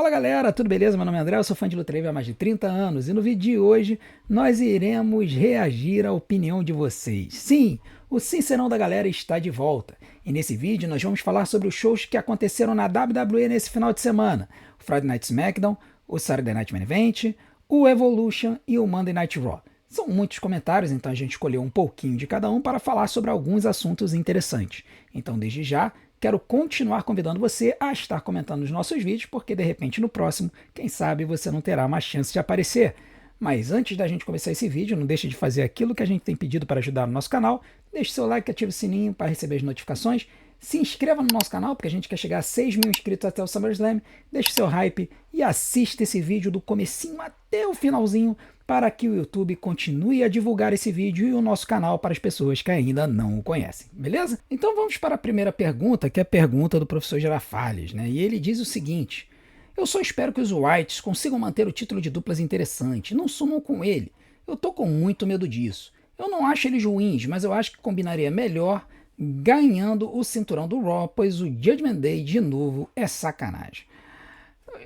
Fala galera, tudo beleza? Meu nome é André, eu sou fã de luta livre há mais de 30 anos e no vídeo de hoje nós iremos reagir à opinião de vocês. Sim, o Sincerão da Galera está de volta e nesse vídeo nós vamos falar sobre os shows que aconteceram na WWE nesse final de semana: o Friday Night SmackDown, o Saturday Night Main Event, o Evolution e o Monday Night Raw. São muitos comentários, então a gente escolheu um pouquinho de cada um para falar sobre alguns assuntos interessantes. Então desde já, quero continuar convidando você a estar comentando nos nossos vídeos, porque de repente no próximo, quem sabe você não terá mais chance de aparecer. Mas antes da gente começar esse vídeo, não deixe de fazer aquilo que a gente tem pedido para ajudar no nosso canal. Deixe seu like, ative o sininho para receber as notificações. Se inscreva no nosso canal, porque a gente quer chegar a 6 mil inscritos até o SummerSlam. Deixe seu hype e assista esse vídeo do comecinho até o finalzinho, para que o YouTube continue a divulgar esse vídeo e o nosso canal para as pessoas que ainda não o conhecem, beleza? Então vamos para a primeira pergunta, que é a pergunta do professor Girafales, né? E ele diz o seguinte: eu só espero que os Whites consigam manter o título de duplas interessante, não sumam com ele. Eu tô com muito medo disso. Eu não acho eles ruins, mas eu acho que combinaria melhor ganhando o cinturão do Raw, pois o Judgment Day de novo é sacanagem.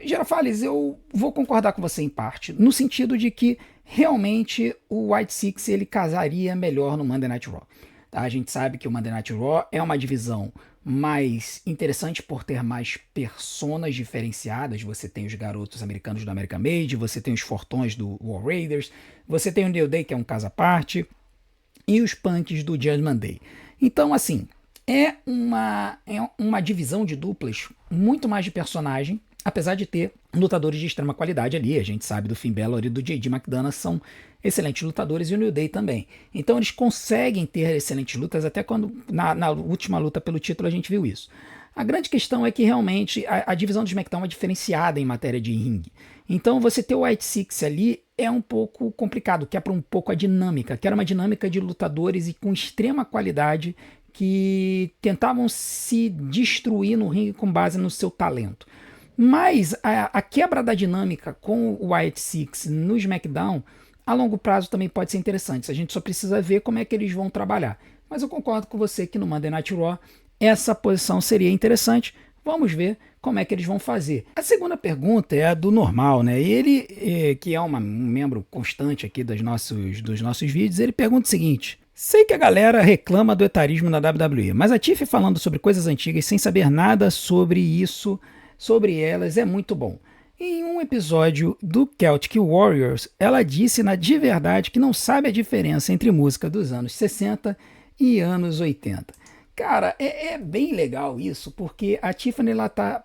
Girafales, eu vou concordar com você em parte, no sentido de que realmente o White Six ele casaria melhor no Monday Night Raw. Tá? A gente sabe que o Monday Night Raw é uma divisão mais interessante por ter mais personas diferenciadas. Você tem os garotos americanos do American Made, você tem os fortões do War Raiders, você tem o New Day, que é um caso à parte, e os punks do Judgment Day. Então, assim, é uma divisão de duplas muito mais de personagem, apesar de ter lutadores de extrema qualidade ali. A gente sabe do Finn Balor e do J.D. McDonagh são excelentes lutadores, e o New Day também. Então eles conseguem ter excelentes lutas, até quando na última luta pelo título a gente viu isso. A grande questão é que realmente a divisão do SmackDown é diferenciada em matéria de ringue. Então você ter o White Six ali é um pouco complicado, quebra um pouco a dinâmica, que era uma dinâmica de lutadores e com extrema qualidade que tentavam se destruir no ringue com base no seu talento. Mas a quebra da dinâmica com o White Six no SmackDown, a longo prazo também pode ser interessante. A gente só precisa ver como é que eles vão trabalhar. Mas eu concordo com você que no Monday Night Raw essa posição seria interessante. Vamos ver como é que eles vão fazer. A segunda pergunta é a do Normal, né? E ele, que é um membro constante aqui dos nossos vídeos, ele pergunta o seguinte: sei que a galera reclama do etarismo na WWE, mas a Tiff falando sobre coisas antigas sem saber nada sobre isso, sobre elas, é muito bom. Em um episódio do Celtic Warriors, ela disse de verdade que não sabe a diferença entre música dos anos 60 e anos 80. Cara, é bem legal isso, porque a Tiffany ela tá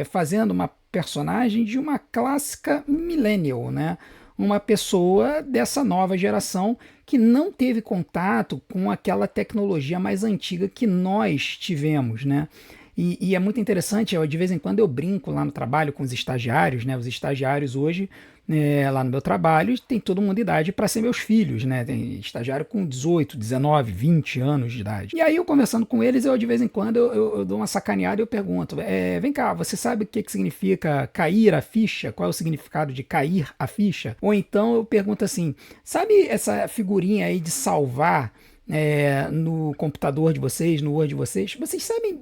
fazendo uma personagem de uma clássica millennial, né? Uma pessoa dessa nova geração que não teve contato com aquela tecnologia mais antiga que nós tivemos, né? E é muito interessante, de vez em quando eu brinco lá no trabalho com os estagiários, né? Os estagiários hoje, lá no meu trabalho, tem todo mundo de idade para ser meus filhos, né? Tem estagiário com 18, 19, 20 anos de idade. E aí eu conversando com eles, de vez em quando eu dou uma sacaneada e eu pergunto: vem cá, você sabe o que significa cair a ficha? Qual é o significado de cair a ficha? Ou então eu pergunto assim: sabe essa figurinha aí de salvar no computador de vocês, no Word de vocês? Vocês sabem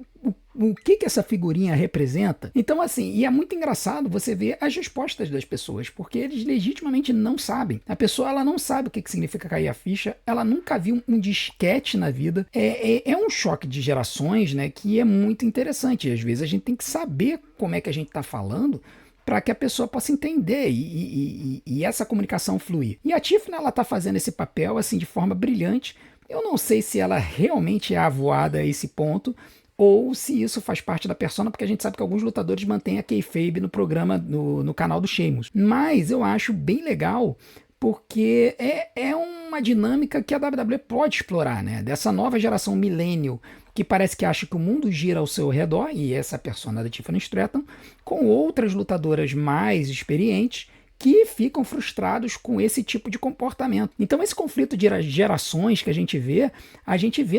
o que essa figurinha representa? Então, assim, e é muito engraçado você ver as respostas das pessoas, porque eles legitimamente não sabem. A pessoa, ela não sabe o que significa cair a ficha, ela nunca viu um disquete na vida. É um choque de gerações, né, que é muito interessante. E às vezes a gente tem que saber como é que a gente está falando para que a pessoa possa entender e essa comunicação fluir. E a Tiffany, ela está fazendo esse papel assim de forma brilhante. Eu não sei se ela realmente é avoada a esse ponto, ou se isso faz parte da persona, porque a gente sabe que alguns lutadores mantêm a kayfabe no programa, no canal do Sheamus. Mas eu acho bem legal, porque é uma dinâmica que a WWE pode explorar, né? Dessa nova geração millennial, que parece que acha que o mundo gira ao seu redor, e essa é a persona da Tiffany Stratton, com outras lutadoras mais experientes, que ficam frustrados com esse tipo de comportamento. Então esse conflito de gerações que a gente vê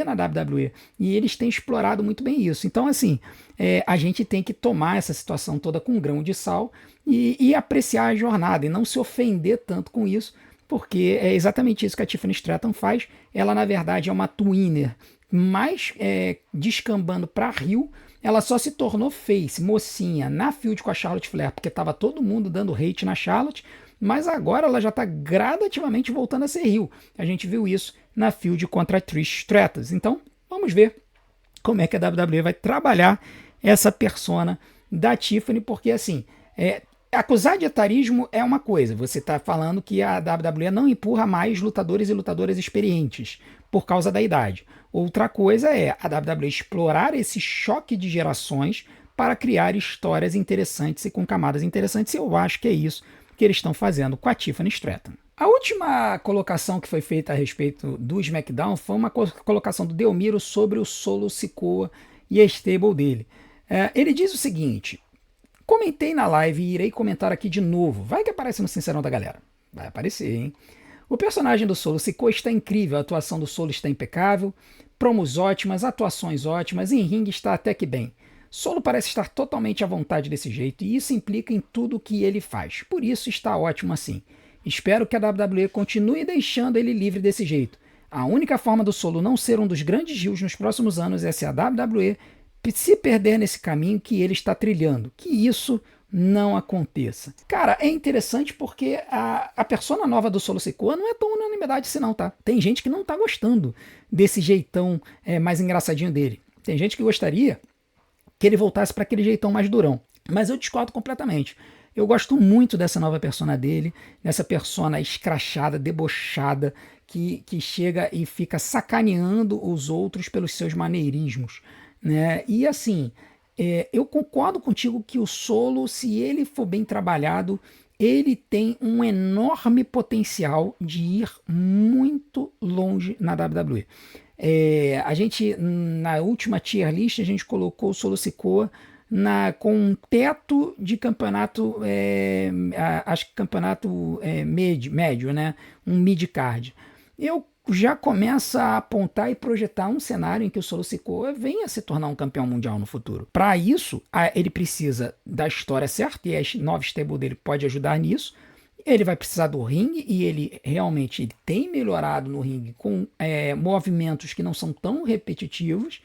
na WWE, e eles têm explorado muito bem isso. Então assim, a gente tem que tomar essa situação toda com um grão de sal e apreciar a jornada, e não se ofender tanto com isso, porque é exatamente isso que a Tiffany Stratton faz. Ela na verdade é uma twinner mais descambando para Rio ela só se tornou face, mocinha, na feud com a Charlotte Flair, porque estava todo mundo dando hate na Charlotte, mas agora ela já está gradativamente voltando a ser heel. A gente viu isso na feud contra a Trish Stratus. Então, vamos ver como é que a WWE vai trabalhar essa persona da Tiffany, porque assim, acusar de etarismo é uma coisa, você está falando que a WWE não empurra mais lutadores e lutadoras experientes por causa da idade. Outra coisa é a WWE explorar esse choque de gerações para criar histórias interessantes e com camadas interessantes, e eu acho que é isso que eles estão fazendo com a Tiffany Stratton. A última colocação que foi feita a respeito do SmackDown foi uma colocação do Delmiro sobre o Solo Sikoa e a stable dele. Ele diz o seguinte: comentei na live e irei comentar aqui de novo. Vai que aparece no Sincerão da galera. Vai aparecer, hein? O personagem do Solo Sikoa está incrível, a atuação do Solo está impecável, promos ótimas, atuações ótimas, em ringue está até que bem. Solo parece estar totalmente à vontade desse jeito e isso implica em tudo o que ele faz. Por isso está ótimo assim. Espero que a WWE continue deixando ele livre desse jeito. A única forma do Solo não ser um dos grandes heels nos próximos anos é se a WWE se perder nesse caminho que ele está trilhando. Que isso não aconteça. Cara, é interessante porque a persona nova do Solo Sikoa não é tão unanimidade assim não, tá? Tem gente que não tá gostando desse jeitão mais engraçadinho dele. Tem gente que gostaria que ele voltasse para aquele jeitão mais durão. Mas eu discordo completamente. Eu gosto muito dessa nova persona dele, dessa persona escrachada, debochada, que chega e fica sacaneando os outros pelos seus maneirismos, né? E assim, eu concordo contigo que o Solo, se ele for bem trabalhado, ele tem um enorme potencial de ir muito longe na WWE. A gente, na última tier list, a gente colocou o Solo Sikoa com um teto de campeonato, acho que campeonato médio, né? Um mid-card. Eu já começo a apontar e projetar um cenário em que o Solo Sikoa venha se tornar um campeão mundial no futuro. Para isso, ele precisa da história certa, e a nova stable dele pode ajudar nisso. Ele vai precisar do ringue, e ele realmente tem melhorado no ringue com movimentos que não são tão repetitivos,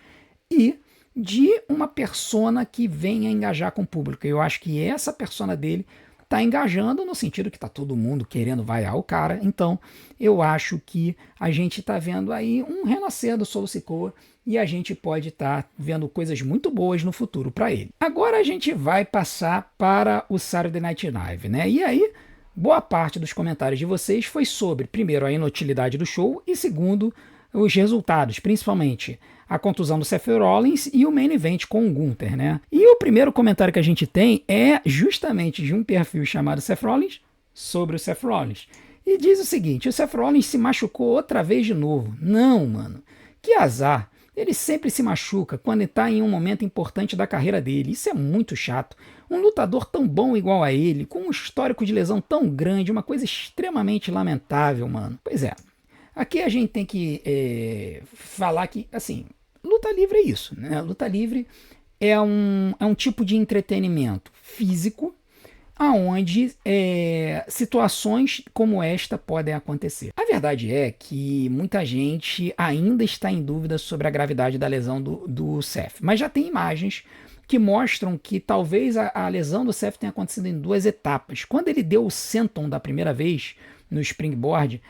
e de uma persona que venha engajar com o público. Eu acho que essa persona dele está engajando no sentido que está todo mundo querendo vaiar o cara. Então, eu acho que a gente está vendo aí um renascer do Solo Sikoa e a gente pode estar vendo coisas muito boas no futuro para ele. Agora a gente vai passar para o Saturday Night Live, né? E aí, boa parte dos comentários de vocês foi sobre, primeiro, a inutilidade do show e, segundo, os resultados, principalmente a contusão do Seth Rollins e o main event com o Gunther, né? E o primeiro comentário que a gente tem é justamente de um perfil chamado Seth Rollins sobre o Seth Rollins. E diz o seguinte: o Seth Rollins se machucou outra vez de novo. Não, mano. Que azar. Ele sempre se machuca quando está em um momento importante da carreira dele. Isso é muito chato. Um lutador tão bom igual a ele, com um histórico de lesão tão grande, uma coisa extremamente lamentável, mano. Pois é. Aqui a gente tem que falar que, assim, luta livre é isso, né? Luta livre é um tipo de entretenimento físico onde situações como esta podem acontecer. A verdade é que muita gente ainda está em dúvida sobre a gravidade da lesão do Seth, mas já tem imagens que mostram que talvez a lesão do Seth tenha acontecido em duas etapas. Quando ele deu o senton da primeira vez no springboard,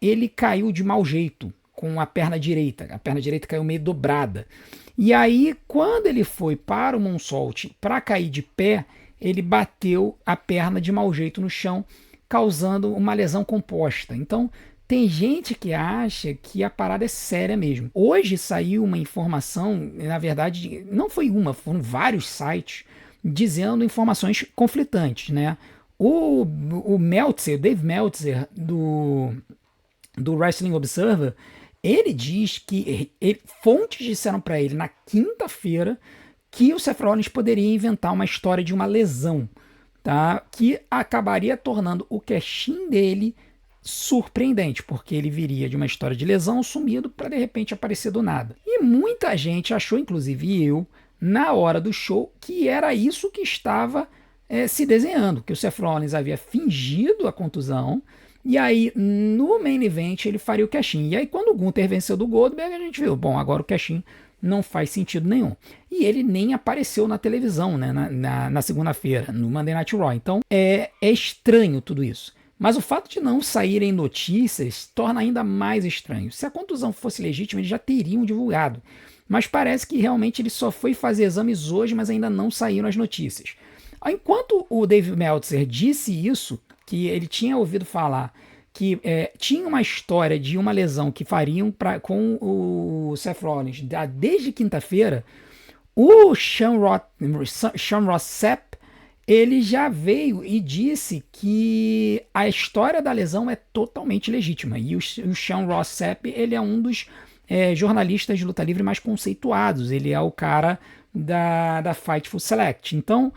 ele caiu de mau jeito com a perna direita. A perna direita caiu meio dobrada. E aí, quando ele foi para o moonsault para cair de pé, ele bateu a perna de mau jeito no chão, causando uma lesão composta. Então, tem gente que acha que a parada é séria mesmo. Hoje saiu uma informação, na verdade, não foi uma, foram vários sites dizendo informações conflitantes, né? O Meltzer, o Dave Meltzer, do Wrestling Observer, ele diz que fontes disseram para ele na quinta-feira que o Seth Rollins poderia inventar uma história de uma lesão, tá? Que acabaria tornando o cash-in dele surpreendente, porque ele viria de uma história de lesão sumido para de repente aparecer do nada. E muita gente achou, inclusive eu, na hora do show, que era isso que estava se desenhando, que o Seth Rollins havia fingido a contusão, e aí no main event ele faria o cash-in. E aí quando o Gunther venceu do Goldberg, a gente viu, bom, agora o cash-in não faz sentido nenhum. E ele nem apareceu na televisão, né, na segunda-feira, no Monday Night Raw. Então é estranho tudo isso. Mas o fato de não saírem notícias torna ainda mais estranho. Se a contusão fosse legítima, eles já teriam divulgado. Mas parece que realmente ele só foi fazer exames hoje, mas ainda não saíram as notícias. Enquanto o Dave Meltzer disse isso, que ele tinha ouvido falar que tinha uma história de uma lesão que fariam com o Seth Rollins desde quinta-feira, o Sean Ross Sapp, ele já veio e disse que a história da lesão é totalmente legítima. E o Sean Ross Sapp, ele é um dos jornalistas de luta livre mais conceituados. Ele é o cara da Fightful Select. Então,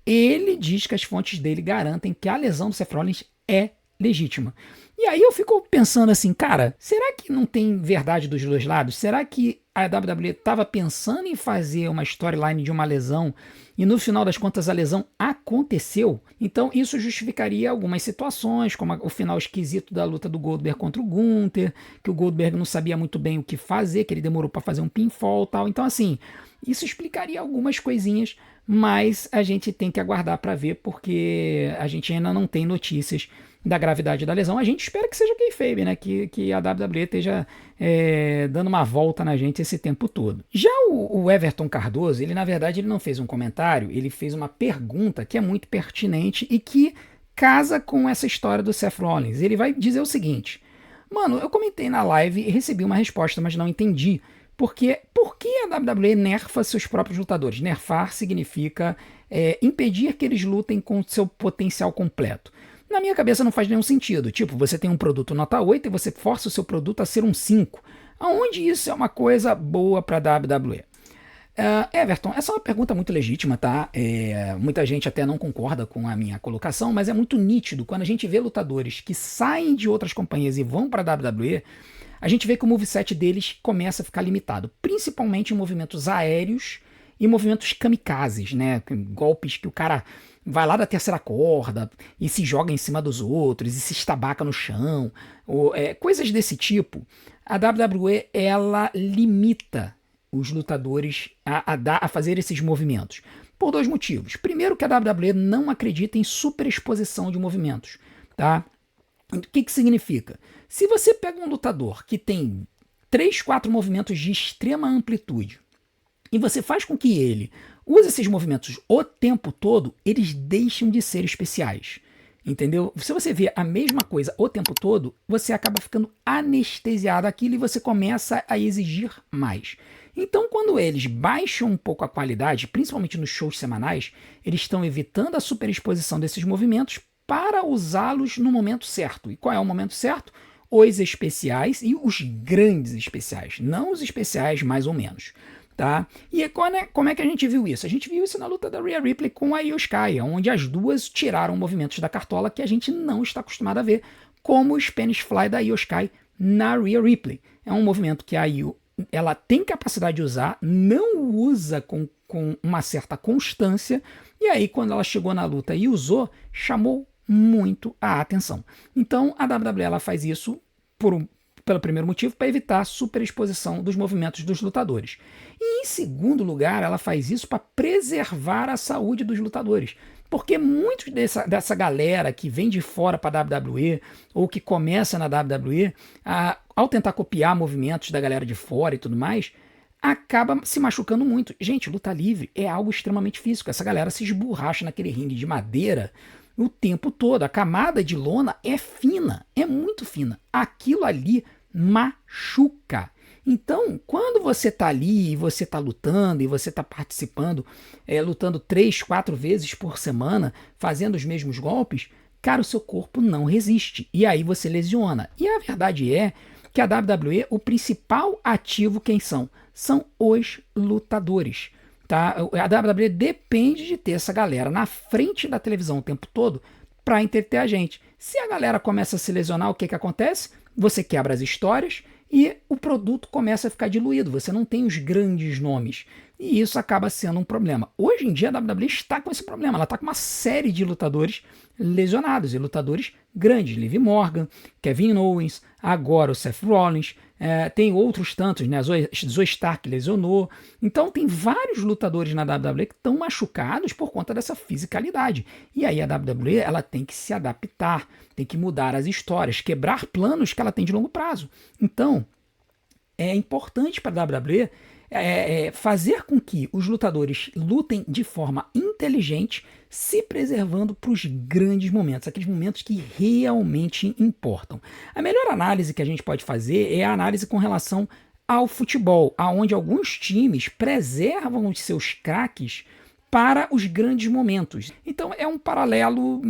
ele diz que as fontes dele garantem que a lesão do Seth Rollins é legítima. E aí eu fico pensando assim, cara, será que não tem verdade dos dois lados? Será que a WWE estava pensando em fazer uma storyline de uma lesão e no final das contas a lesão aconteceu? Então isso justificaria algumas situações, como o final esquisito da luta do Goldberg contra o Gunther, que o Goldberg não sabia muito bem o que fazer, que ele demorou para fazer um pinfall e tal. Então assim, isso explicaria algumas coisinhas, mas a gente tem que aguardar para ver, porque a gente ainda não tem notícias da gravidade da lesão. A gente espera que seja kayfabe, né? Que a WWE esteja dando uma volta na gente esse tempo todo. Já o Everton Cardoso, ele na verdade ele não fez um comentário, ele fez uma pergunta que é muito pertinente e que casa com essa história do Seth Rollins. Ele vai dizer o seguinte: mano, eu comentei na live e recebi uma resposta, mas não entendi. Por que a WWE nerfa seus próprios lutadores? Nerfar significa impedir que eles lutem com seu potencial completo. Na minha cabeça não faz nenhum sentido. Tipo, você tem um produto nota 8 e você força o seu produto a ser um 5. Aonde isso é uma coisa boa para a WWE? Everton, essa é uma pergunta muito legítima, tá? Muita gente até não concorda com a minha colocação, mas é muito nítido quando a gente vê lutadores que saem de outras companhias e vão para a WWE, a gente vê que o moveset deles começa a ficar limitado, principalmente em movimentos aéreos e movimentos kamikazes, né? Golpes que o cara vai lá da terceira corda e se joga em cima dos outros e se estabaca no chão, coisas desse tipo. A WWE, ela limita os lutadores a fazer esses movimentos por dois motivos. Primeiro, que a WWE não acredita em superexposição de movimentos, tá? O que significa? Se você pega um lutador que tem 3, 4 movimentos de extrema amplitude e você faz com que ele use esses movimentos o tempo todo, eles deixam de ser especiais. Entendeu? Se você vê a mesma coisa o tempo todo, você acaba ficando anestesiado àquilo e você começa a exigir mais. Então, quando eles baixam um pouco a qualidade, principalmente nos shows semanais, eles estão evitando a superexposição desses movimentos para usá-los no momento certo. E qual é o momento certo? Os especiais e os grandes especiais, não os especiais mais ou menos. Tá? E como é que a gente viu isso? A gente viu isso na luta da Rhea Ripley com a Io Sky, onde as duas tiraram movimentos da cartola que a gente não está acostumado a ver, como o Spanish Fly da Io Sky na Rhea Ripley. É um movimento que a Io ela tem capacidade de usar, não usa com uma certa constância, e aí quando ela chegou na luta e usou, chamou muito a atenção. Então a WWE ela faz isso pelo primeiro motivo, para evitar a superexposição dos movimentos dos lutadores. E em segundo lugar, ela faz isso para preservar a saúde dos lutadores. Porque muitos dessa galera que vem de fora para a WWE ou que começa na WWE, ao tentar copiar movimentos da galera de fora e tudo mais, acaba se machucando muito. Gente, luta livre é algo extremamente físico. Essa galera se esborracha naquele ringue de madeira o tempo todo. A camada de lona é fina, é muito fina. Aquilo ali machuca. Então, quando você tá ali e você tá lutando e você tá participando, lutando 3, 4 vezes por semana, fazendo os mesmos golpes, cara, o seu corpo não resiste. E aí você lesiona. E a verdade é que a WWE, o principal ativo quem são? São os lutadores. Tá? A WWE depende de ter essa galera na frente da televisão o tempo todo para entreter a gente. Se a galera começa a se lesionar, o que acontece? Você quebra as histórias e o produto começa a ficar diluído. Você não tem os grandes nomes. e isso acaba sendo um problema. Hoje em dia a WWE está com esse problema, ela está com uma série de lutadores lesionados, e lutadores grandes, Liv Morgan, Kevin Owens, agora o Seth Rollins, tem outros tantos, né? Zoe Stark lesionou, então tem vários lutadores na WWE que estão machucados por conta dessa fisicalidade, e aí a WWE ela tem que se adaptar, tem que mudar as histórias, quebrar planos que ela tem de longo prazo. Então, é importante para a WWE fazer com que os lutadores lutem de forma inteligente, se preservando para os grandes momentos, aqueles momentos que realmente importam. A melhor análise que a gente pode fazer é a análise com relação ao futebol, aonde alguns times preservam os seus craques para os grandes momentos. Então é um paralelo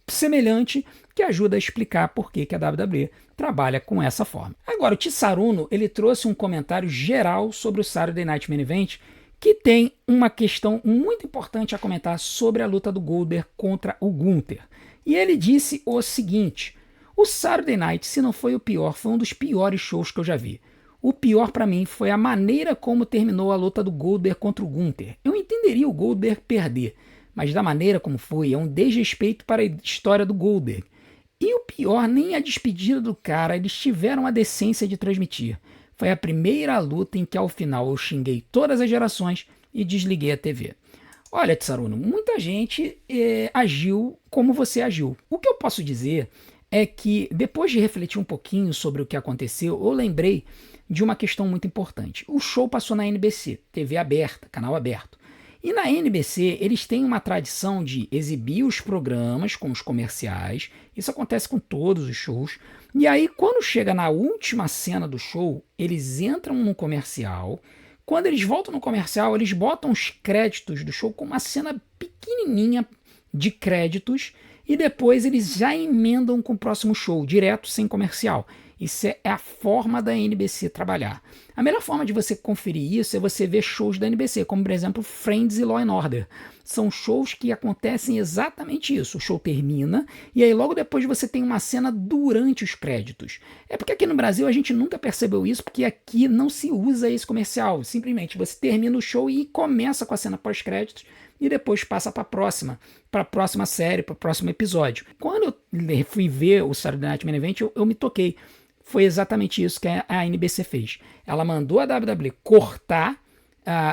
semelhante que ajuda a explicar por que a WWE trabalha com essa forma. Agora, o Tissaruno, ele trouxe um comentário geral sobre o Saturday Night Main Event, que tem uma questão muito importante a comentar sobre a luta do Goldberg contra o Gunther. E ele disse o seguinte: o Saturday Night, se não foi o pior, foi um dos piores shows que eu já vi. O pior para mim foi a maneira como terminou a luta do Goldberg contra o Gunther. Eu entenderia o Goldberg perder, mas da maneira como foi, é um desrespeito para a história do Goldberg. E o pior, nem a despedida do cara eles tiveram a decência de transmitir. Foi a primeira luta em que ao final eu xinguei todas as gerações e desliguei a TV. Olha, Tsaruno, muita gente agiu como você agiu. O que eu posso dizer é que depois de refletir um pouquinho sobre o que aconteceu, eu lembrei de uma questão muito importante. O show passou na NBC, TV aberta, canal aberto. E na NBC, eles têm uma tradição de exibir os programas com os comerciais. Isso acontece com todos os shows. E aí, quando chega na última cena do show, eles entram no comercial. Quando eles voltam no comercial, eles botam os créditos do show com uma cena pequenininha de créditos. E depois eles já emendam com o próximo show, direto, sem comercial. Isso é a forma da NBC trabalhar. A melhor forma de você conferir isso é você ver shows da NBC, como por exemplo Friends e Law & Order. São shows que acontecem exatamente isso. O show termina e aí logo depois você tem uma cena durante os créditos. É porque aqui no Brasil a gente nunca percebeu isso, porque aqui não se usa esse comercial. Simplesmente você termina o show e começa com a cena pós-créditos e depois passa para a próxima série, para o próximo episódio. Quando eu fui ver o Saturday Night Main Event, eu me toquei. Foi exatamente isso que a NBC fez. Ela mandou a WWE cortar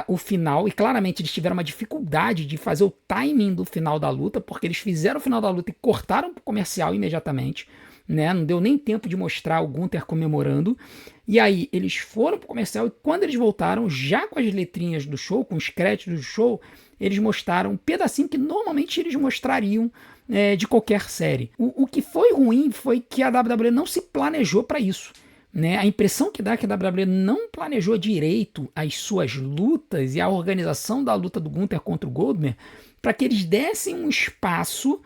o final, e claramente eles tiveram uma dificuldade de fazer o timing do final da luta, porque eles fizeram o final da luta e cortaram o comercial imediatamente, né? Não deu nem tempo de mostrar o Gunther comemorando. E aí eles foram pro comercial e quando eles voltaram, já com as letrinhas do show, com os créditos do show, eles mostraram um pedacinho que normalmente eles mostrariam de qualquer série. O que foi ruim foi que a WWE não se planejou para isso. Né? A impressão que dá é que a WWE não planejou direito as suas lutas e a organização da luta do Gunther contra o Goldberg para que eles dessem um espaço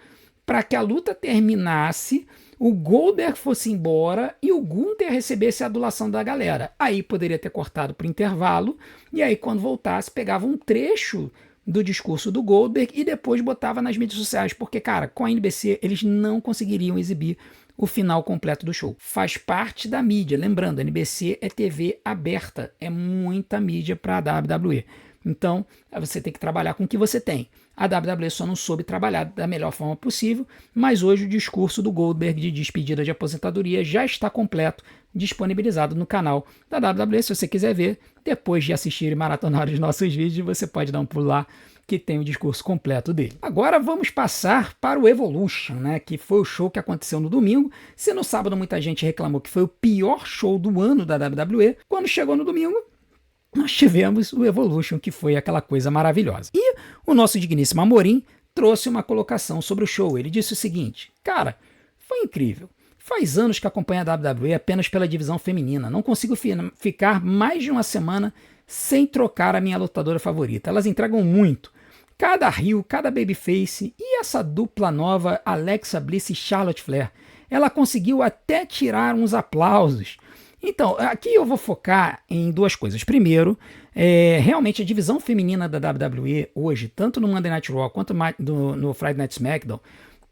para que a luta terminasse, o Goldberg fosse embora e o Gunther recebesse a adulação da galera. Aí poderia ter cortado para o intervalo e aí quando voltasse pegava um trecho do discurso do Goldberg e depois botava nas mídias sociais, porque, cara, com a NBC eles não conseguiriam exibir o final completo do show. Faz parte da mídia, lembrando, a NBC é TV aberta, é muita mídia para a WWE. Então, você tem que trabalhar com o que você tem. A WWE só não soube trabalhar da melhor forma possível, mas hoje o discurso do Goldberg de despedida de aposentadoria já está completo, disponibilizado no canal da WWE. Se você quiser ver, depois de assistir e maratonar os nossos vídeos, você pode dar um pulo lá que tem o discurso completo dele. Agora vamos passar para o Evolution, né, que foi o show que aconteceu no domingo. Se no sábado muita gente reclamou que foi o pior show do ano da WWE, quando chegou no domingo, nós tivemos o Evolution, que foi aquela coisa maravilhosa. E o nosso digníssimo Amorim trouxe uma colocação sobre o show. Ele disse o seguinte: cara, foi incrível. Faz anos que acompanho a WWE apenas pela divisão feminina. Não consigo ficar mais de uma semana sem trocar a minha lutadora favorita. Elas entregam muito. Cada heel, cada babyface e essa dupla nova Alexa Bliss e Charlotte Flair. Ela conseguiu até tirar uns aplausos. Então, aqui eu vou focar em duas coisas. Primeiro, realmente a divisão feminina da WWE hoje, tanto no Monday Night Raw quanto no Friday Night SmackDown,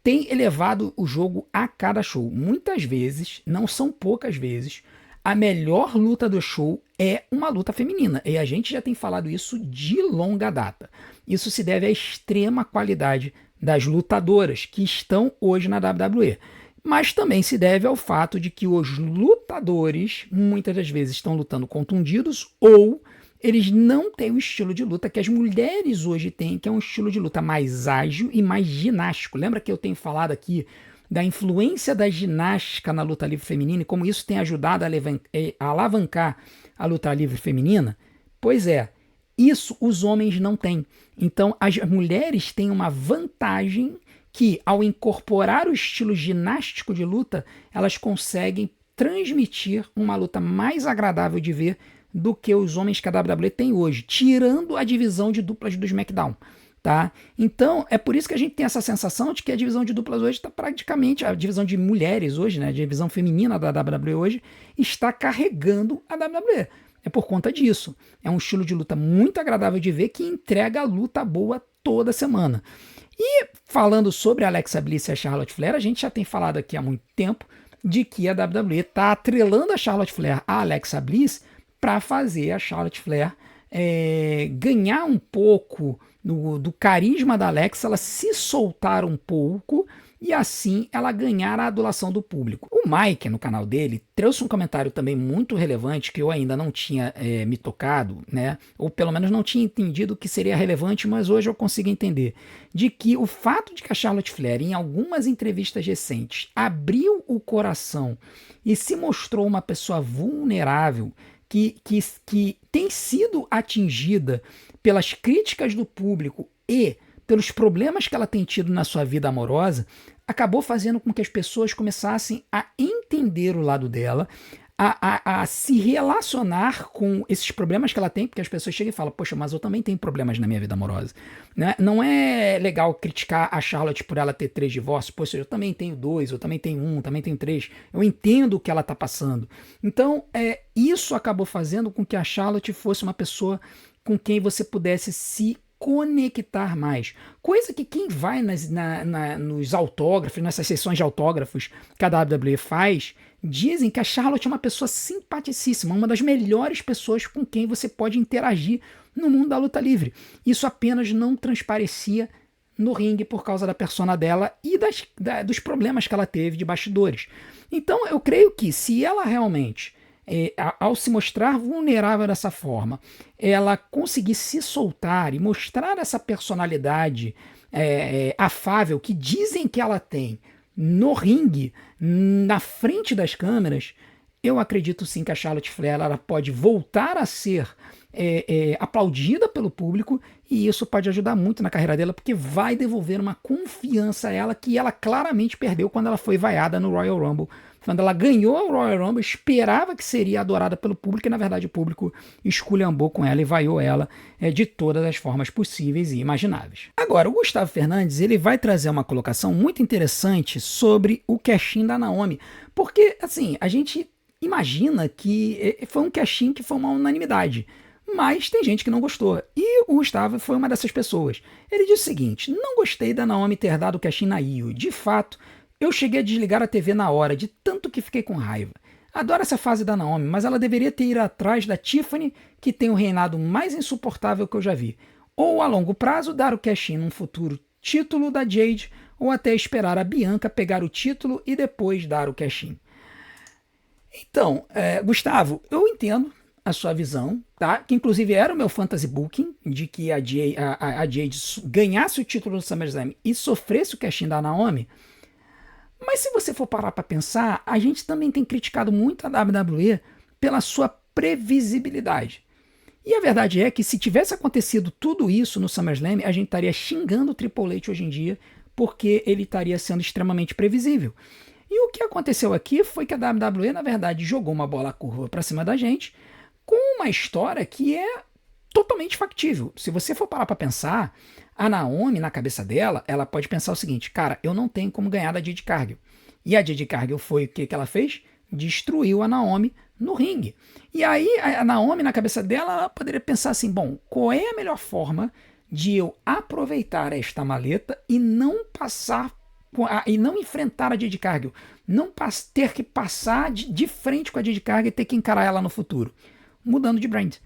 tem elevado o jogo a cada show. Muitas vezes, não são poucas vezes, a melhor luta do show é uma luta feminina. E a gente já tem falado isso de longa data. Isso se deve à extrema qualidade das lutadoras que estão hoje na WWE. Mas também se deve ao fato de que os lutadores muitas das vezes estão lutando contundidos ou eles não têm o estilo de luta que as mulheres hoje têm, que é um estilo de luta mais ágil e mais ginástico. Lembra que eu tenho falado aqui da influência da ginástica na luta livre feminina e como isso tem ajudado a alavancar a luta livre feminina? Pois é, isso os homens não têm. Então as mulheres têm uma vantagem que, ao incorporar o estilo ginástico de luta, elas conseguem transmitir uma luta mais agradável de ver do que os homens que a WWE tem hoje, tirando a divisão de duplas do SmackDown. Tá? Então, é por isso que a gente tem essa sensação de que a divisão de duplas hoje está praticamente, a divisão de mulheres hoje, né, a divisão feminina da WWE hoje, está carregando a WWE. É por conta disso. É um estilo de luta muito agradável de ver que entrega a luta boa toda semana. E falando sobre a Alexa Bliss e a Charlotte Flair, a gente já tem falado aqui há muito tempo de que a WWE está atrelando a Charlotte Flair à Alexa Bliss para fazer a Charlotte Flair ganhar um pouco do carisma da Alexa, ela se soltar um pouco e assim ela ganhar a adulação do público. O Mike, no canal dele, trouxe um comentário também muito relevante que eu ainda não tinha me tocado, né? Ou pelo menos não tinha entendido que seria relevante, mas hoje eu consigo entender. De que o fato de que a Charlotte Flair, em algumas entrevistas recentes, abriu o coração e se mostrou uma pessoa vulnerável, que tem sido atingida pelas críticas do público e pelos problemas que ela tem tido na sua vida amorosa, acabou fazendo com que as pessoas começassem a entender o lado dela, a se relacionar com esses problemas que ela tem, porque as pessoas chegam e falam, poxa, mas eu também tenho problemas na minha vida amorosa. Né? Não é legal criticar a Charlotte por ela ter 3 divórcios, poxa, eu também tenho 2, eu também tenho 1, também tenho 3, eu entendo o que ela está passando. Então, isso acabou fazendo com que a Charlotte fosse uma pessoa com quem você pudesse se conectar mais. Coisa que quem vai nos autógrafos, nessas sessões de autógrafos que a WWE faz, dizem que a Charlotte é uma pessoa simpaticíssima, uma das melhores pessoas com quem você pode interagir no mundo da luta livre. Isso apenas não transparecia no ringue por causa da persona dela e dos problemas que ela teve de bastidores. Então eu creio que se ela realmente, ao se mostrar vulnerável dessa forma, ela conseguir se soltar e mostrar essa personalidade afável que dizem que ela tem no ringue, na frente das câmeras, eu acredito sim que a Charlotte Flair ela pode voltar a ser aplaudida pelo público e isso pode ajudar muito na carreira dela, porque vai devolver uma confiança a ela que ela claramente perdeu quando ela foi vaiada no Royal Rumble. Quando ela ganhou o Royal Rumble, esperava que seria adorada pelo público e, na verdade, o público esculhambou com ela e vaiou ela de todas as formas possíveis e imagináveis. Agora, o Gustavo Fernandes ele vai trazer uma colocação muito interessante sobre o cash-in da Naomi, porque, assim, a gente imagina que foi um cash-in que foi uma unanimidade, mas tem gente que não gostou. E o Gustavo foi uma dessas pessoas. Ele disse o seguinte, não gostei da Naomi ter dado o cash-in na Io. De fato, eu cheguei a desligar a TV na hora, de tanto que fiquei com raiva. Adoro essa fase da Naomi, mas ela deveria ter ido atrás da Tiffany, que tem o reinado mais insuportável que eu já vi. Ou, a longo prazo, dar o cash-in num futuro título da Jade, ou até esperar a Bianca pegar o título e depois dar o cash-in. Então, Gustavo, eu entendo a sua visão, tá? Que inclusive era o meu fantasy booking, de que a Jade ganhasse o título do SummerSlam e sofresse o cash-in da Naomi. Mas se você for parar para pensar, a gente também tem criticado muito a WWE pela sua previsibilidade. E a verdade é que se tivesse acontecido tudo isso no SummerSlam, a gente estaria xingando o Triple H hoje em dia, porque ele estaria sendo extremamente previsível. E o que aconteceu aqui foi que a WWE, na verdade, jogou uma bola curva para cima da gente, com uma história que é totalmente factível. Se você for parar para pensar, a Naomi, na cabeça dela, ela pode pensar o seguinte, cara, eu não tenho como ganhar da Jade Cargill. E a Jade Cargill foi o que ela fez? Destruiu a Naomi no ringue. E aí a Naomi, na cabeça dela, ela poderia pensar assim, bom, qual é a melhor forma de eu aproveitar esta maleta e não passar e não enfrentar a Jade Cargill, não ter que passar de frente com a Jade Cargill e ter que encarar ela no futuro, mudando de brand.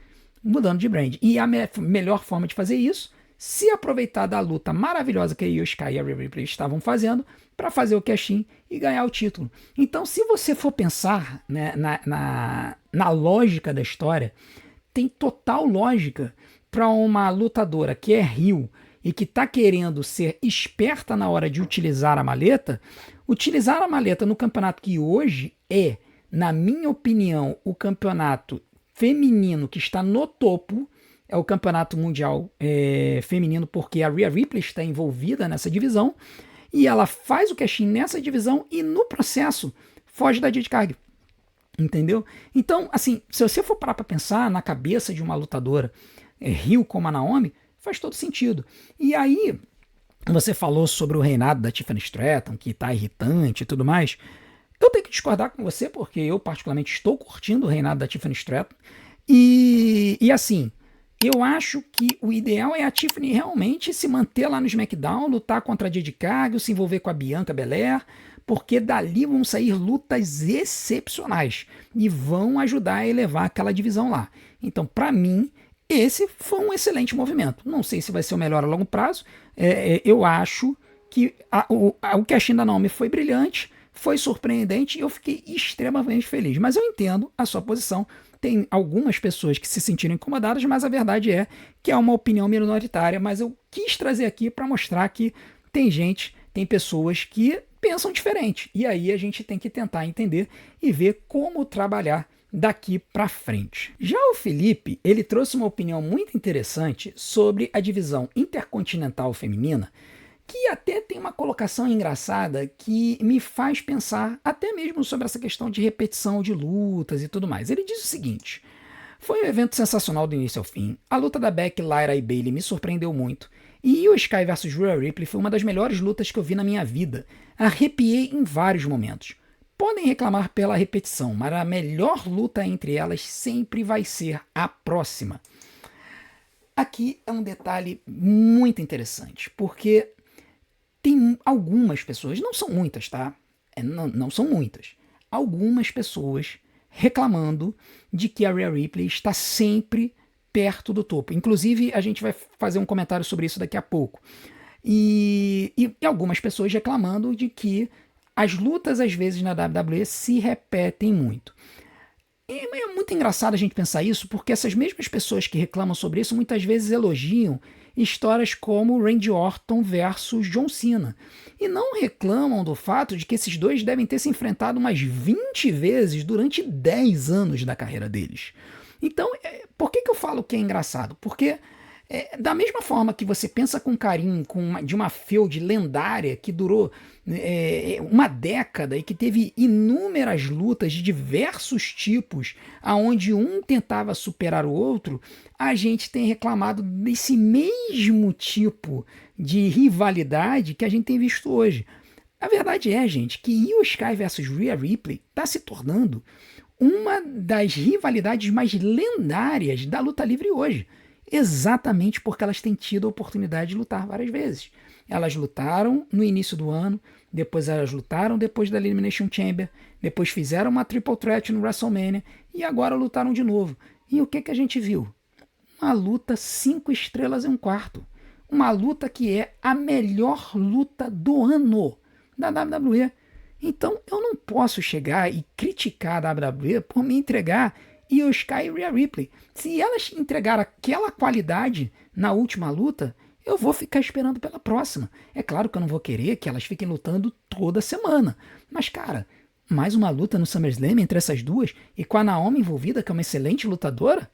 E a melhor forma de fazer isso, se aproveitar da luta maravilhosa que a Io Sky e a Rhea Ripley estavam fazendo para fazer o cash-in e ganhar o título. Então, se você for pensar, né, na lógica da história, tem total lógica para uma lutadora que é heel e que está querendo ser esperta na hora de utilizar a maleta no campeonato que hoje é, na minha opinião, o campeonato feminino que está no topo, é o campeonato mundial feminino, porque a Rhea Ripley está envolvida nessa divisão, e ela faz o cash-in nessa divisão e no processo foge da Jade Cargill. Entendeu? Então, assim, se você for parar para pensar na cabeça de uma lutadora heel como a Naomi, faz todo sentido. E aí, você falou sobre o reinado da Tiffany Stratton, que tá irritante e tudo mais. Eu tenho que discordar com você, porque eu particularmente estou curtindo o reinado da Tiffany Stratton. E assim, eu acho que o ideal é a Tiffany realmente se manter lá no SmackDown, lutar contra a Jade Cargill, se envolver com a Bianca Belair, porque dali vão sair lutas excepcionais e vão ajudar a elevar aquela divisão lá. Então, para mim, esse foi um excelente movimento. Não sei se vai ser o melhor a longo prazo. Eu acho que o cash-in da Naomi foi brilhante, foi surpreendente e eu fiquei extremamente feliz. Mas eu entendo a sua posição. Tem algumas pessoas que se sentiram incomodadas, mas a verdade é que é uma opinião minoritária. Mas eu quis trazer aqui para mostrar que tem pessoas que pensam diferente. E aí a gente tem que tentar entender e ver como trabalhar daqui para frente. Já o Felipe, ele trouxe uma opinião muito interessante sobre a divisão intercontinental feminina, que até tem uma colocação engraçada que me faz pensar até mesmo sobre essa questão de repetição de lutas e tudo mais. Ele diz o seguinte: foi um evento sensacional do início ao fim, a luta da Becky, Lyra e Bayley me surpreendeu muito, e Io Sky vs Rhea Ripley foi uma das melhores lutas que eu vi na minha vida. Arrepiei em vários momentos. Podem reclamar pela repetição, mas a melhor luta entre elas sempre vai ser a próxima. Aqui é um detalhe muito interessante, porque tem algumas pessoas, não são muitas, tá? Não são muitas. Algumas pessoas reclamando de que a Rhea Ripley está sempre perto do topo. Inclusive, a gente vai fazer um comentário sobre isso daqui a pouco. E algumas pessoas reclamando de que as lutas, às vezes, na WWE se repetem muito. E é muito engraçado a gente pensar isso, porque essas mesmas pessoas que reclamam sobre isso muitas vezes elogiam histórias como Randy Orton versus John Cena. E não reclamam do fato de que esses dois devem ter se enfrentado umas 20 vezes durante 10 anos da carreira deles. Então, por que eu falo que é engraçado? Porque da mesma forma que você pensa com carinho de uma feud lendária que durou uma década e que teve inúmeras lutas de diversos tipos, aonde um tentava superar o outro, a gente tem reclamado desse mesmo tipo de rivalidade que a gente tem visto hoje. A verdade é, gente, que Io Sky versus Rhea Ripley está se tornando uma das rivalidades mais lendárias da luta livre hoje. Exatamente porque elas têm tido a oportunidade de lutar várias vezes. Elas lutaram no início do ano, depois elas lutaram depois da Elimination Chamber, depois fizeram uma Triple Threat no WrestleMania e agora lutaram de novo. E o que a gente viu? Uma luta 5 estrelas e um quarto. Uma luta que é a melhor luta do ano da WWE. Então eu não posso chegar e criticar a WWE por me entregar Io Sky e Rhea Ripley. Se elas entregaram aquela qualidade na última luta, eu vou ficar esperando pela próxima. É claro que eu não vou querer que elas fiquem lutando toda semana. Mas, cara, mais uma luta no SummerSlam entre essas duas e com a Naomi envolvida, que é uma excelente lutadora,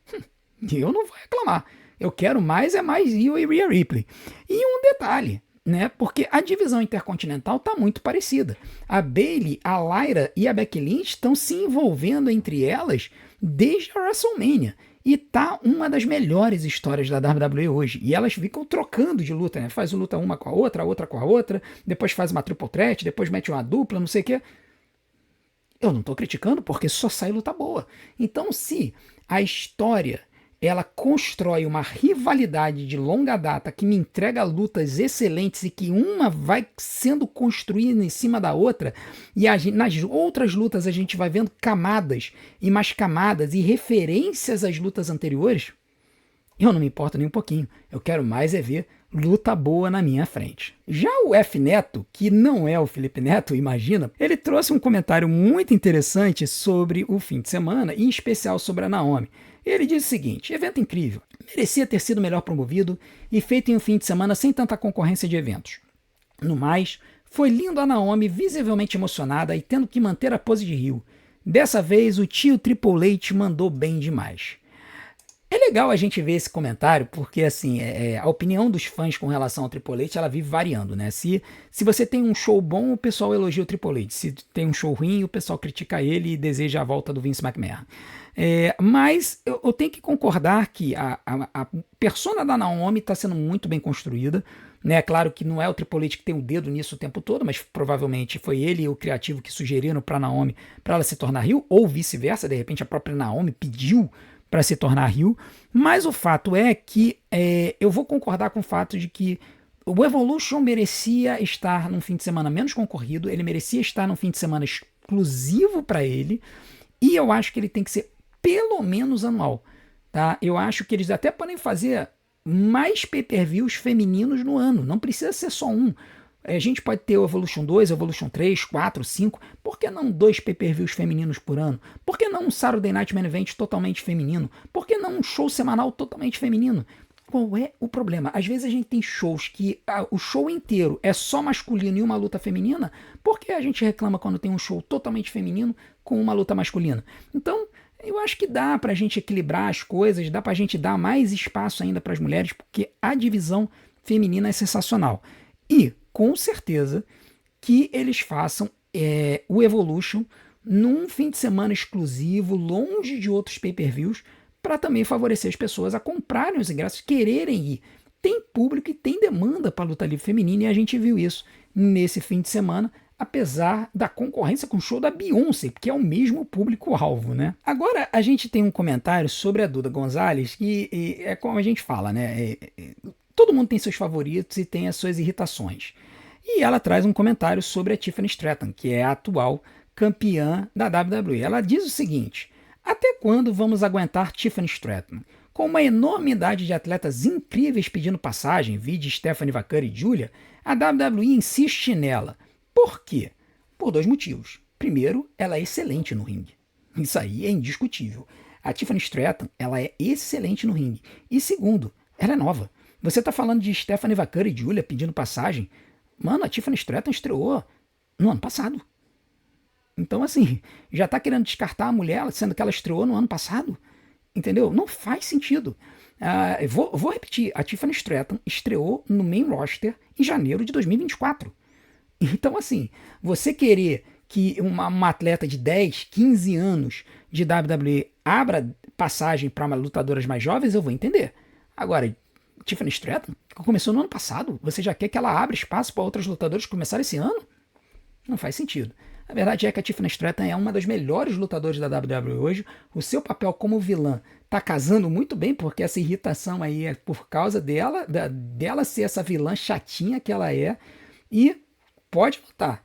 eu não vou reclamar. Eu quero mais Io e Rhea Ripley. E um detalhe, né? Porque a divisão intercontinental está muito parecida. A Bayley, a Lyra e a Becky Lynch estão se envolvendo entre elas desde a WrestleMania. E tá uma das melhores histórias da WWE hoje. E elas ficam trocando de luta, né? Faz uma luta uma com a outra com a outra, depois faz uma triple threat, depois mete uma dupla, não sei o quê. Eu não tô criticando porque só sai luta boa. Então, se a história ela constrói uma rivalidade de longa data que me entrega lutas excelentes e que uma vai sendo construída em cima da outra, e nas outras lutas a gente vai vendo camadas e mais camadas e referências às lutas anteriores, eu não me importo nem um pouquinho. Eu quero mais é ver luta boa na minha frente. Já o F Neto, que não é o Felipe Neto, imagina, ele trouxe um comentário muito interessante sobre o fim de semana, e em especial sobre a Naomi. Ele diz o seguinte: evento incrível, merecia ter sido melhor promovido e feito em um fim de semana sem tanta concorrência de eventos. No mais, foi lindo a Naomi visivelmente emocionada e tendo que manter a pose de rio. Dessa vez o tio Triple H mandou bem demais. É legal a gente ver esse comentário, porque assim, a opinião dos fãs com relação ao Triple H, ela vive variando, né? Se você tem um show bom, o pessoal elogia o Triple H. Se tem um show ruim, o pessoal critica ele e deseja a volta do Vince McMahon. Mas eu tenho que concordar que a persona da Naomi está sendo muito bem construída, né? Claro que não é o Triple H que tem o dedo nisso o tempo todo, mas provavelmente foi ele e o criativo que sugeriram para Naomi para ela se tornar heel, ou vice-versa, de repente a própria Naomi pediu para se tornar heel, mas o fato é que eu vou concordar com o fato de que o Evolution merecia estar num fim de semana menos concorrido, ele merecia estar num fim de semana exclusivo para ele, e eu acho que ele tem que ser pelo menos anual, tá? Eu acho que eles até podem fazer mais pay-per-views femininos no ano, não precisa ser só um. A gente pode ter o Evolution 2, Evolution 3, 4, 5. Por que não 2 pay-per-views femininos por ano? Por que não um Saturday Night Main Event totalmente feminino? Por que não um show semanal totalmente feminino? Qual é o problema? Às vezes a gente tem shows que o show inteiro é só masculino e uma luta feminina. Por que a gente reclama quando tem um show totalmente feminino com uma luta masculina? Então, eu acho que dá pra gente equilibrar as coisas, dá pra gente dar mais espaço ainda para as mulheres, porque a divisão feminina é sensacional. E com certeza que eles façam o Evolution num fim de semana exclusivo, longe de outros pay-per-views, para também favorecer as pessoas a comprarem os ingressos, quererem ir. Tem público e tem demanda para a luta livre feminina, e a gente viu isso nesse fim de semana, apesar da concorrência com o show da Beyoncé, que é o mesmo público-alvo, né? Agora a gente tem um comentário sobre a Duda Gonzalez, que é como a gente fala, né? Todo mundo tem seus favoritos e tem as suas irritações. E ela traz um comentário sobre a Tiffany Stratton, que é a atual campeã da WWE. Ela diz o seguinte: até quando vamos aguentar Tiffany Stratton? Com uma enormidade de atletas incríveis pedindo passagem, vide Stephanie Vaquer e Julia, a WWE insiste nela. Por quê? Por 2 motivos. Primeiro, ela é excelente no ringue. Isso aí é indiscutível. A Tiffany Stratton, ela é excelente no ringue. E segundo, ela é nova. Você tá falando de Stephanie Vaquer e Julia pedindo passagem? Mano, a Tiffany Stratton estreou no ano passado. Então, assim, já tá querendo descartar a mulher, sendo que ela estreou no ano passado? Entendeu? Não faz sentido. Vou repetir, a Tiffany Stratton estreou no main roster em janeiro de 2024. Então, assim, você querer que uma atleta de 10, 15 anos de WWE abra passagem para lutadoras mais jovens, eu vou entender. Agora, Tiffany Stratton, que começou no ano passado, você já quer que ela abra espaço para outras lutadoras começarem esse ano? Não faz sentido. A verdade é que a Tiffany Stratton é uma das melhores lutadoras da WWE hoje. O seu papel como vilã tá casando muito bem, porque essa irritação aí é por causa dela ser essa vilã chatinha que ela é. E pode notar,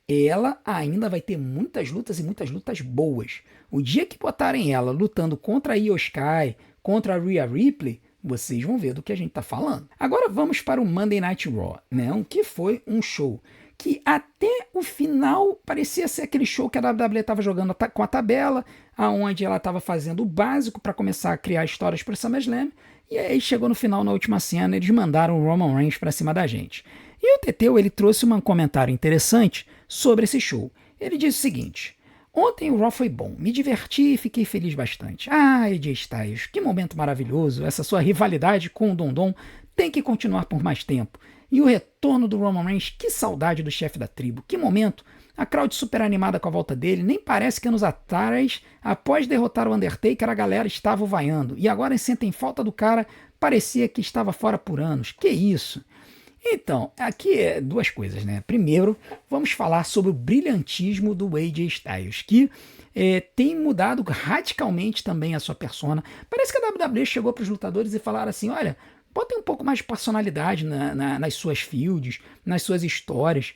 ela ainda vai ter muitas lutas e muitas lutas boas. O dia que botarem ela lutando contra a Io Sky, contra a Rhea Ripley, vocês vão ver do que a gente tá falando. Agora vamos para o Monday Night Raw, né? Que foi um show que até o final parecia ser aquele show que a WWE estava jogando com a tabela, aonde ela estava fazendo o básico para começar a criar histórias para o SummerSlam, e aí chegou no final, na última cena, eles mandaram o Roman Reigns para cima da gente. E o Teteu, ele trouxe um comentário interessante sobre esse show. Ele disse o seguinte: ontem o Raw foi bom, me diverti e fiquei feliz bastante. Ah, AJ Styles, que momento maravilhoso, essa sua rivalidade com o Dom tem que continuar por mais tempo. E o retorno do Roman Reigns, que saudade do chefe da tribo, que momento. A crowd super animada com a volta dele, nem parece que anos atrás, após derrotar o Undertaker, a galera estava vaiando. E agora sentem falta do cara, parecia que estava fora por anos. Que isso? Então, aqui é duas coisas, né? Primeiro, vamos falar sobre o brilhantismo do AJ Styles, que tem mudado radicalmente também a sua persona. Parece que a WWE chegou para os lutadores e falaram assim: olha, botem um pouco mais de personalidade nas suas feuds, nas suas histórias.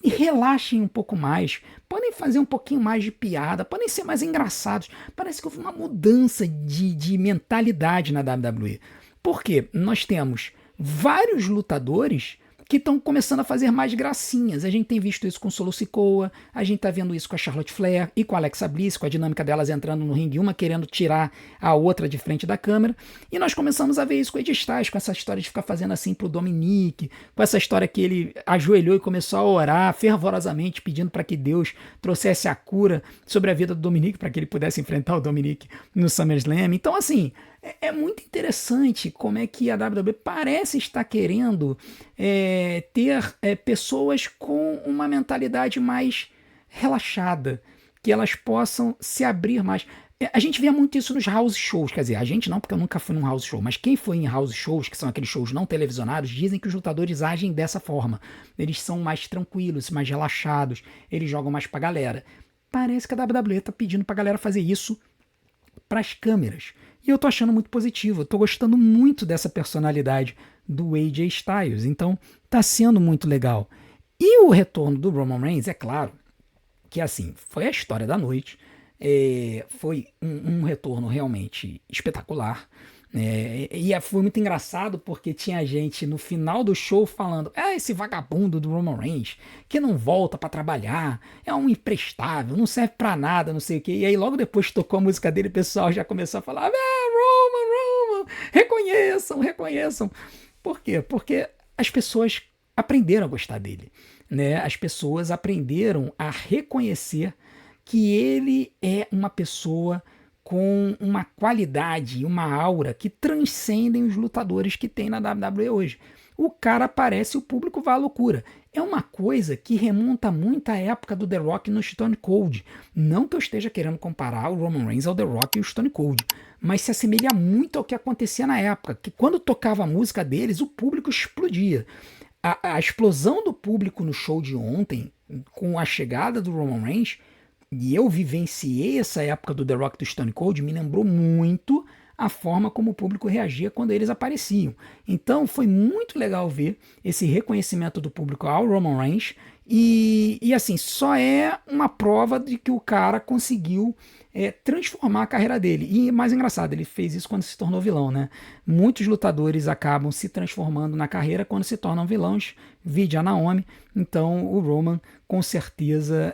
E relaxem um pouco mais, podem fazer um pouquinho mais de piada, podem ser mais engraçados. Parece que houve uma mudança de mentalidade na WWE. Por quê? Nós temos vários lutadores que estão começando a fazer mais gracinhas. A gente tem visto isso com Solo Sikoa, a gente tá vendo isso com a Charlotte Flair e com a Alexa Bliss, com a dinâmica delas entrando no ringue, uma querendo tirar a outra de frente da câmera. E nós começamos a ver isso com o AJ Styles, com essa história de ficar fazendo assim pro Dominique, com essa história que ele ajoelhou e começou a orar fervorosamente, pedindo para que Deus trouxesse a cura sobre a vida do Dominique, para que ele pudesse enfrentar o Dominique no SummerSlam. Então, assim, é muito interessante como é que a WWE parece estar querendo ter pessoas com uma mentalidade mais relaxada, que elas possam se abrir mais. A gente vê muito isso nos house shows, quer dizer, a gente não, porque eu nunca fui num house show, mas quem foi em house shows, que são aqueles shows não televisionados, dizem que os lutadores agem dessa forma. Eles são mais tranquilos, mais relaxados, eles jogam mais pra galera. Parece que a WWE tá pedindo pra galera fazer isso pras câmeras. E eu tô achando muito positivo, eu tô gostando muito dessa personalidade do AJ Styles, então tá sendo muito legal. E o retorno do Roman Reigns, é claro, que assim, foi a história da noite, foi um retorno realmente espetacular, e foi muito engraçado porque tinha gente no final do show falando: esse vagabundo do Roman Reigns que não volta pra trabalhar, é um imprestável, não serve pra nada, não sei o que. E aí logo depois tocou a música dele, o pessoal já começou a falar: Roman, reconheçam, reconheçam. Por quê? Porque as pessoas aprenderam a gostar dele, né? As pessoas aprenderam a reconhecer que ele é uma pessoa com uma qualidade, uma aura que transcendem os lutadores que tem na WWE hoje. O cara aparece e o público vai à loucura. É uma coisa que remonta muito à época do The Rock no Stone Cold. Não que eu esteja querendo comparar o Roman Reigns ao The Rock e o Stone Cold, mas se assemelha muito ao que acontecia na época, que quando tocava a música deles, o público explodia. A explosão do público no show de ontem, com a chegada do Roman Reigns, e eu vivenciei essa época do The Rock do Stone Cold, me lembrou muito a forma como o público reagia quando eles apareciam. Então foi muito legal ver esse reconhecimento do público ao Roman Reigns e assim, só é uma prova de que o cara conseguiu transformar a carreira dele. E mais engraçado, ele fez isso quando se tornou vilão, né? Muitos lutadores acabam se transformando na carreira quando se tornam vilões, vide a Naomi. Então o Roman com certeza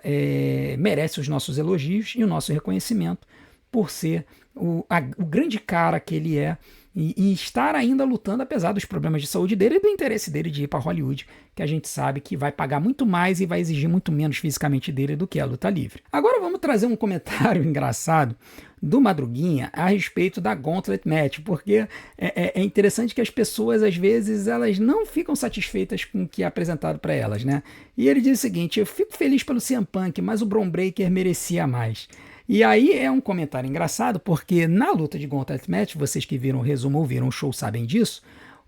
merece os nossos elogios e o nosso reconhecimento por ser o grande cara que ele é e estar ainda lutando apesar dos problemas de saúde dele e do interesse dele de ir para Hollywood, que a gente sabe que vai pagar muito mais e vai exigir muito menos fisicamente dele do que a luta livre. Agora vamos trazer um comentário engraçado do Madruguinha a respeito da Gauntlet Match, porque é interessante que as pessoas às vezes elas não ficam satisfeitas com o que é apresentado para elas, né? E ele diz o seguinte: eu fico feliz pelo CM Punk, mas o Bron Breakker merecia mais. E aí é um comentário engraçado, porque na luta de Gauntlet Match, vocês que viram o resumo ou viram o show sabem disso,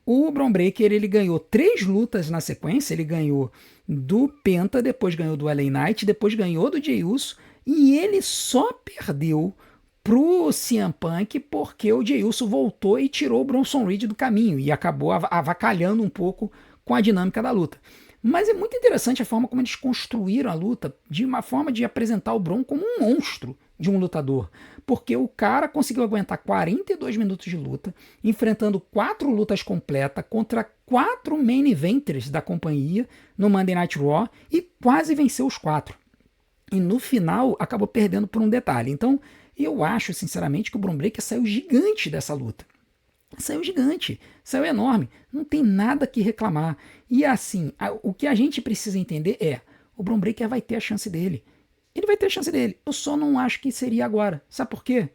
o Bron Breakker ele ganhou 3 lutas na sequência, ele ganhou do Penta, depois ganhou do LA Knight, depois ganhou do Jey Uso, e ele só perdeu pro CM Punk porque o Jey Uso voltou e tirou o Bronson Reed do caminho e acabou avacalhando um pouco com a dinâmica da luta. Mas é muito interessante a forma como eles construíram a luta, de uma forma de apresentar o Bron como um monstro de um lutador. Porque o cara conseguiu aguentar 42 minutos de luta, enfrentando 4 lutas completas contra 4 main eventers da companhia no Monday Night Raw e quase venceu os 4. E no final acabou perdendo por um detalhe. Então eu acho sinceramente que o Bron Breakker saiu gigante dessa luta. Saiu gigante, saiu enorme, não tem nada que reclamar. E assim, o que a gente precisa entender o Bron Breakker vai ter a chance dele. Ele vai ter a chance dele. Eu só não acho que seria agora. Sabe por quê?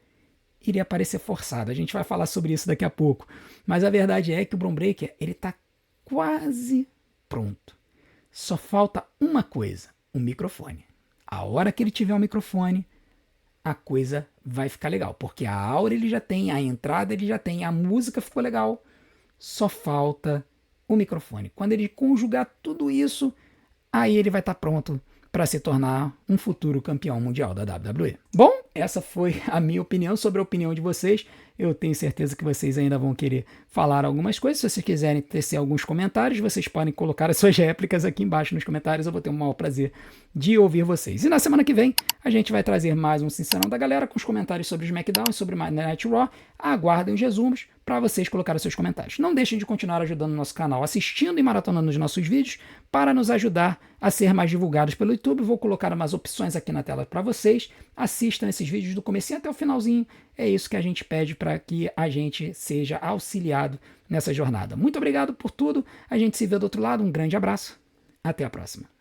Iria parecer forçado. A gente vai falar sobre isso daqui a pouco. Mas a verdade é que o Bron Breakker, ele tá quase pronto. Só falta uma coisa, o microfone. A hora que ele tiver o microfone, a coisa vai ficar legal, porque a aura ele já tem, a entrada ele já tem, a música ficou legal, só falta o microfone. Quando ele conjugar tudo isso, aí ele vai estar pronto para se tornar um futuro campeão mundial da WWE. Bom, essa foi a minha opinião sobre a opinião de vocês. Eu tenho certeza que vocês ainda vão querer falar algumas coisas. Se vocês quiserem tecer alguns comentários, vocês podem colocar as suas réplicas aqui embaixo nos comentários. Eu vou ter o maior prazer de ouvir vocês. E na semana que vem, a gente vai trazer mais um Sincerão da Galera com os comentários sobre o SmackDown e sobre o Monday Night Raw. Aguardem os resumos para vocês colocarem seus comentários. Não deixem de continuar ajudando o nosso canal, assistindo e maratonando os nossos vídeos para nos ajudar a ser mais divulgados pelo YouTube. Vou colocar umas opções aqui na tela para vocês. Assistam esses vídeos do comecinho até o finalzinho. É isso que a gente pede para que a gente seja auxiliado nessa jornada. Muito obrigado por tudo. A gente se vê do outro lado. Um grande abraço. Até a próxima.